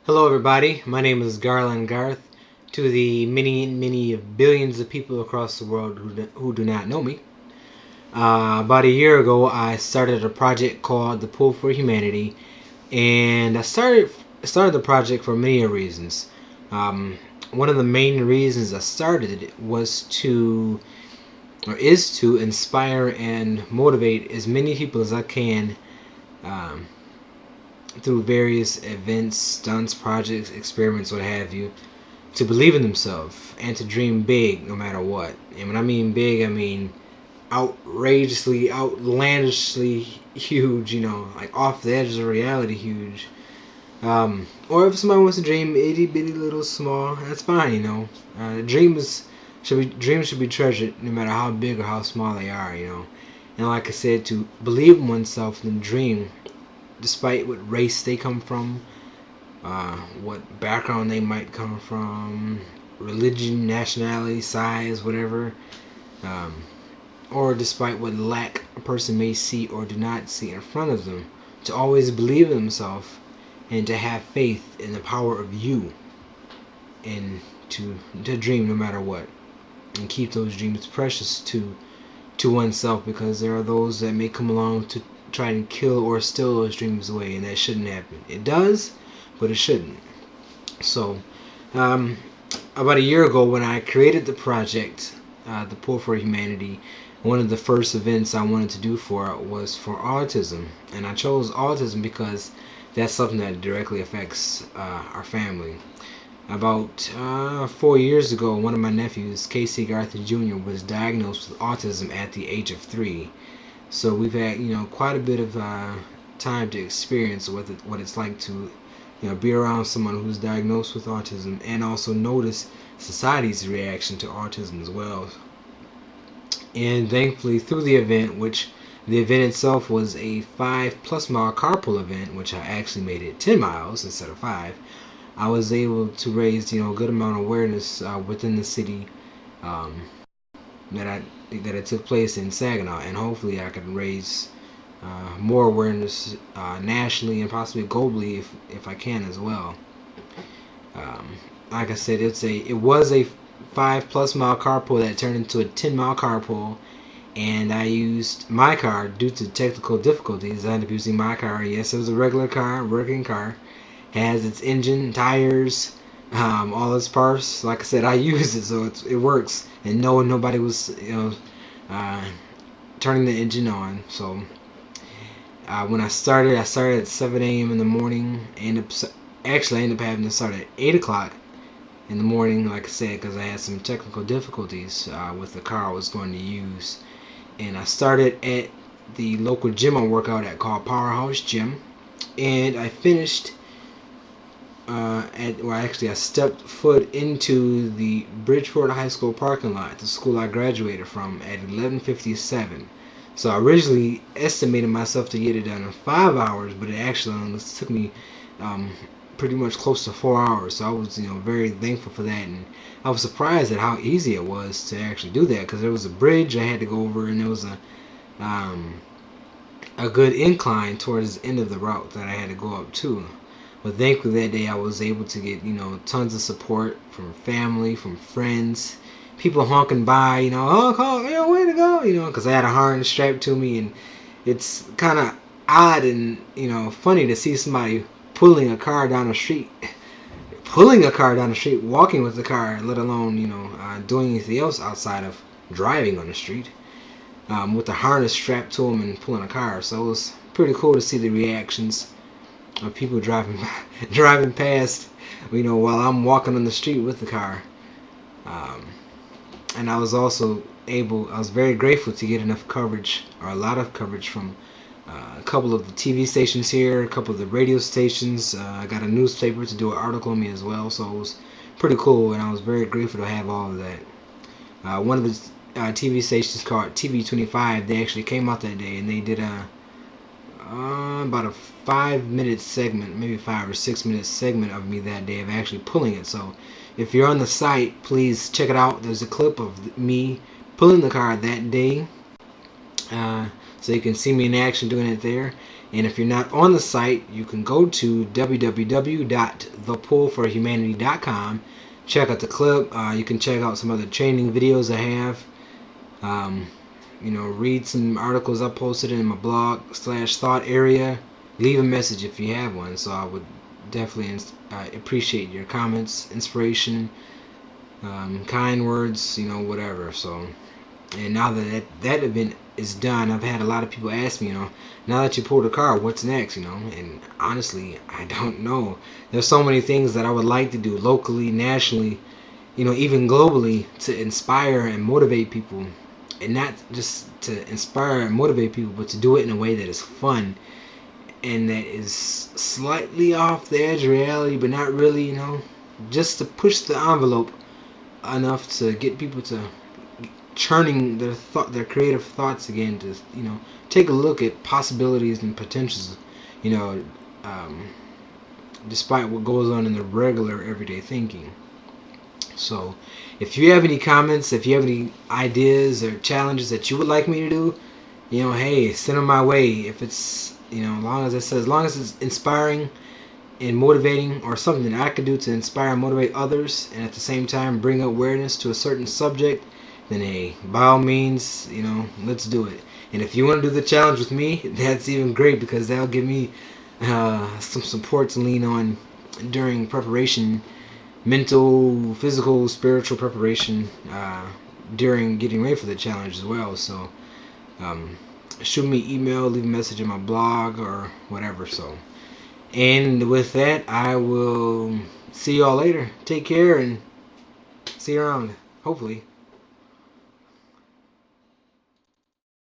Hello, everybody. My name is Garland Garth. To the many billions of people across the world who do not know me, about a year ago, I started a project called the Pool for Humanity, and I started the project for many reasons. One of the main reasons I started it was to, or is to, inspire and motivate as many people as I can. Um, Through various events, stunts, projects, experiments, what have you, to believe in themselves and to dream big no matter what. And when I mean big, I mean outrageously, outlandishly huge, like off the edges of reality huge. Or if somebody wants to dream itty bitty little small, that's fine. Dreams should be treasured no matter how big or how small they are. And like I said, to believe in oneself and dream despite what race they come from, what background they might come from, religion, nationality, size, whatever, um, or despite what lack a person may see or do not see in front of them, to always believe in themselves and to have faith in the power of you and to dream no matter what and keep those dreams precious to oneself, because there are those that may come along to try and kill or steal those dreams away, and that shouldn't happen. It does, but it shouldn't. So, about a year ago, when I created the project, the Pool for Humanity, one of the first events I wanted to do for it was for autism, and I chose autism because that's something that directly affects our family. About 4 years ago, one of my nephews, Casey Garth Jr., was diagnosed with autism at the age of 3. So we've had, quite a bit of time to experience what it's like to, be around someone who's diagnosed with autism, and also notice society's reaction to autism as well. And thankfully, through the event, which the event itself was a 5+ mile carpool event, which I actually made it 10 miles instead of 5, I was able to raise, a good amount of awareness within the city. That it took place in Saginaw, and hopefully I can raise more awareness nationally and possibly globally if I can as well. Um, like I said, it was a 5+ mile carpool that turned into a 10-mile carpool, and I used my car due to technical difficulties. I ended up using my car. Yes, it was a regular car, working car, has its engine, tires, all its parts. Like I said, I use it, so it works. And nobody was, uh, turning the engine on. So when I started at 7 a.m. in the morning. I ended up having to start at 8 o'clock in the morning, like I said, because I had some technical difficulties with the car I was going to use. And I started at the local gym I work out at called Powerhouse Gym, and I finished I stepped foot into the Bridgeport High School parking lot, the school I graduated from, at 11:57. So I originally estimated myself to get it done in 5 hours, but it actually only took me pretty much close to 4 hours. So I was, very thankful for that, and I was surprised at how easy it was to actually do that, because there was a bridge I had to go over, and there was a good incline towards the end of the route that I had to go up to. But thankfully that day I was able to get, tons of support from family, from friends, people honking by, oh, call, way to go, because I had a harness strapped to me, and it's kind of odd and, funny to see somebody pulling a car down the street, walking with the car, let alone, doing anything else outside of driving on the street, with a harness strapped to them and pulling a car. So it was pretty cool to see the reactions of people driving past, while I'm walking on the street with the car. And I was very grateful to get enough coverage, or a lot of coverage, from a couple of the TV stations here, a couple of the radio stations. I got a newspaper to do an article on me as well, so it was pretty cool, and I was very grateful to have all of that. One of the TV stations called TV25, they actually came out that day, and they did about a 5-minute segment, maybe 5 or 6 minute segment of me that day of actually pulling it. So if you're on the site, please check it out. There's a clip of me pulling the car that day, so you can see me in action doing it there. And if you're not on the site, you can go to www.thepullforhumanity.com. Check out the clip. You can check out some other training videos I have. Read some articles I posted in my blog/thought area. Leave a message if you have one. So I would definitely appreciate your comments, inspiration, kind words, whatever. So, and now that event is done, I've had a lot of people ask me, now that you pulled the car, what's next, and honestly, I don't know. There's so many things that I would like to do locally, nationally, even globally, to inspire and motivate people, and not just to inspire and motivate people, but to do it in a way that is fun and that is slightly off the edge of reality, but not really, just to push the envelope enough to get people to churning their creative thoughts again, to take a look at possibilities and potentials, despite what goes on in the regular everyday thinking. So if you have any comments, if you have any ideas or challenges that you would like me to do, hey, send them my way. If it's as long as it's inspiring and motivating, or something that I could do to inspire and motivate others, and at the same time bring awareness to a certain subject, then hey, by all means, let's do it. And if you want to do the challenge with me, that's even great, because that'll give me some support to lean on during preparation, mental, physical, spiritual preparation, during getting ready for the challenge as well. So shoot me an email, leave a message in my blog or whatever. So, and with that, I will see y'all later. Take care and see you around, hopefully.